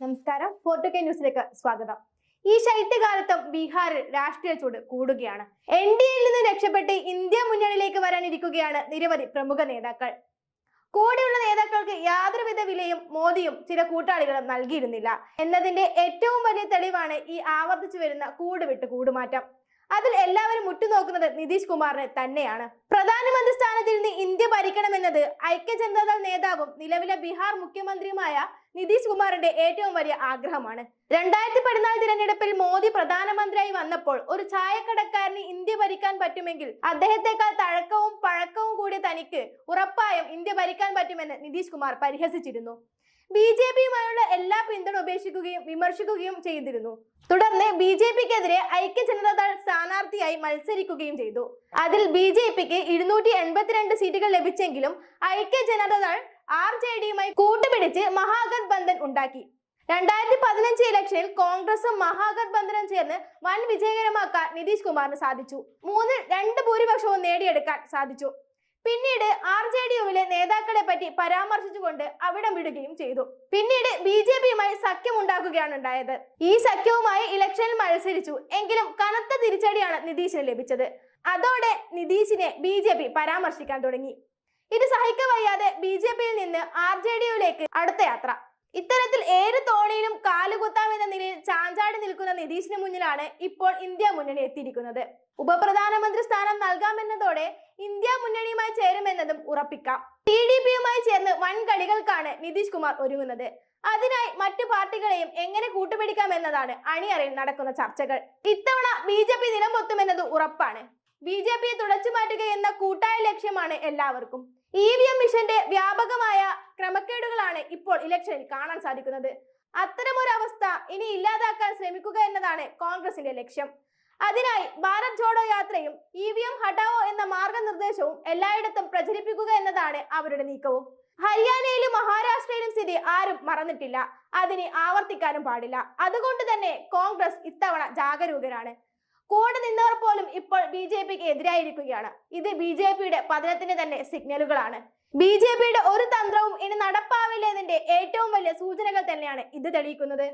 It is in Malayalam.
നമസ്കാരം. 4K ന്യൂസിലേക്ക് സ്വാഗതം. ഈ ശൈത്യകാലത്തും ബീഹാറിൽ രാഷ്ട്രീയ ചൂട് കൂടുകയാണ്. NDAയിൽ നിന്ന് രക്ഷപ്പെട്ട് ഇന്ത്യ മുന്നണിയിലേക്ക് വരാനിരിക്കുകയാണ് നിരവധി പ്രമുഖ നേതാക്കൾ. കൂടെയുള്ള നേതാക്കൾക്ക് യാതൊരുവിധ വിലയും മോദിയും ചില കൂട്ടാളികളും നൽകിയിരുന്നില്ല എന്നതിന്റെ ഏറ്റവും വലിയ തെളിവാണ് ഈ ആവർത്തിച്ചു വരുന്ന കൂടുവിട്ട് കൂടുമാറ്റം. അതിൽ എല്ലാവരും ഉറ്റുനോക്കുന്നത് നിതീഷ് കുമാറിനെ തന്നെയാണ്. പ്രധാനമന്ത്രി സ്ഥാനത്തിരുന്ന് ഇന്ത്യ ഭരിക്കണമെന്നത് ഐക്യജനതാദൾ നേതാവും നിലവിലെ ബീഹാർ മുഖ്യമന്ത്രിയുമായ നിതീഷ് കുമാറിന്റെ ഏറ്റവും വലിയ ആഗ്രഹമാണ്. 2014 തിരഞ്ഞെടുപ്പിൽ മോദി പ്രധാനമന്ത്രിയായി വന്നപ്പോൾ ഒരു ചായക്കടക്കാരന് ഇന്ത്യ ഭരിക്കാൻ പറ്റുമെങ്കിൽ അദ്ദേഹത്തെക്കാൾ തഴക്കവും പഴക്കവും കൂടിയ തനിക്ക് ഉറപ്പായും ഇന്ത്യ ഭരിക്കാൻ പറ്റുമെന്ന് നിതീഷ് കുമാർ പരിഹസിച്ചിരുന്നു. BJPയുമായുള്ള എല്ലാ പിന്തുണ ഉപേക്ഷിക്കുകയും വിമർശിക്കുകയും ചെയ്തിരുന്നു. തുടർന്ന് BJPക്കെതിരെ ഐക്യജനതാദൾ സ്ഥാനാർത്ഥിയായി മത്സരിക്കുകയും ചെയ്തു. അതിൽ BJPക്ക് 282 സീറ്റുകൾ ലഭിച്ചെങ്കിലും ഐക്യജനതാദൾ RJDയുമായി കൂട്ടുപിടിച്ച് മഹാഗത്ബന്ധൻ ഉണ്ടാക്കി. 2015 ഇലക്ഷനിൽ കോൺഗ്രസും മഹാഗത്ബന്ധനും ചേർന്ന് വൻ വിജയകരമാക്കാൻ നിതീഷ് കുമാറിന് സാധിച്ചു. 3-ൽ 2 ഭൂരിപക്ഷവും നേടിയെടുക്കാൻ സാധിച്ചു. പിന്നീട് RJDയുവിലെ നേതാക്കളെ പറ്റി പരാമർശിച്ചുകൊണ്ട് അവിടം വിടുകയും ചെയ്തു. പിന്നീട് BJPയുമായി സഖ്യം ഉണ്ടാക്കുകയാണ് ഉണ്ടായത്. ഈ സഖ്യവുമായി ഇലക്ഷനിൽ മത്സരിച്ചു. എങ്കിലും കനത്ത തിരിച്ചടിയാണ് നിതീഷിന് ലഭിച്ചത്. അതോടെ നിതീഷിനെ BJP പരാമർശിക്കാൻ തുടങ്ങി. ഇത് സഹിക്കവയ്യാതെ BJPയിൽ നിന്ന് RJDയുവിലേക്ക് അടുത്ത യാത്ര. ഇത്തരത്തിൽ ഏത് തോണിയിലും കാലുകുത്താമെന്ന നിലയിൽ ചാഞ്ചാടി നിൽക്കുന്ന നിതീഷിന് മുന്നിലാണ് ഇപ്പോൾ ഇന്ത്യ മുന്നണി എത്തിയിരിക്കുന്നത്. ഉപപ്രധാനമന്ത്രി സ്ഥാനം നൽകാമെന്നതോടെ ഇന്ത്യ മുന്നണിയുമായി ചേരുമെന്നതും ഉറപ്പിക്കാം. TDPയുമായി ചേർന്ന് വൻ കളികൾക്കാണ് നിതീഷ് കുമാർ ഒരുങ്ങുന്നത്. അതിനായി മറ്റു പാർട്ടികളെയും എങ്ങനെ കൂട്ടുപിടിക്കാമെന്നതാണ് അണിയറയിൽ നടക്കുന്ന ചർച്ചകൾ. ഇത്തവണ BJP നിലംപൊത്തുമെന്നത് ഉറപ്പാണ്. BJPയെ തുടച്ചു മാറ്റുക എന്ന കൂട്ടായ ലക്ഷ്യമാണ് എല്ലാവർക്കും. EVM മിഷന്റെ വ്യാപകമായ ക്രമക്കേടുകളാണ് ഇപ്പോൾ ഇലക്ഷനിൽ കാണാൻ സാധിക്കുന്നത്. അത്തരമൊരു അവസ്ഥ ഇനി ഇല്ലാതാക്കാൻ ശ്രമിക്കുക എന്നതാണ് കോൺഗ്രസിന്റെ ലക്ഷ്യം. അതിനായി ഭാരത് ജോഡോ യാത്രയും EVM ഹഠാവോ എന്ന മാർഗനിർദ്ദേശവും എല്ലായിടത്തും പ്രചരിപ്പിക്കുക എന്നതാണ് അവരുടെ നീക്കവും. ഹരിയാനയിലും മഹാരാഷ്ട്രയിലും സ്ഥിതി ആരും മറന്നിട്ടില്ല. അതിന് ആവർത്തിക്കാനും പാടില്ല. അതുകൊണ്ട് തന്നെ കോൺഗ്രസ് ഇത്തവണ ജാഗരൂകരാണ്. കൂടെ നിന്നവർ പോലും ഇപ്പോൾ BJPക്ക് എതിരായിരിക്കുകയാണ്. ഇത് BJPയുടെ പതനത്തിന് തന്നെ സിഗ്നലുകളാണ്. BJPയുടെ ഒരു തന്ത്രവും ഇനി നടപ്പാവില്ല എന്നതിന്റെ ഏറ്റവും വലിയ സൂചനകൾ തന്നെയാണ് ഇത് തെളിയിക്കുന്നത്.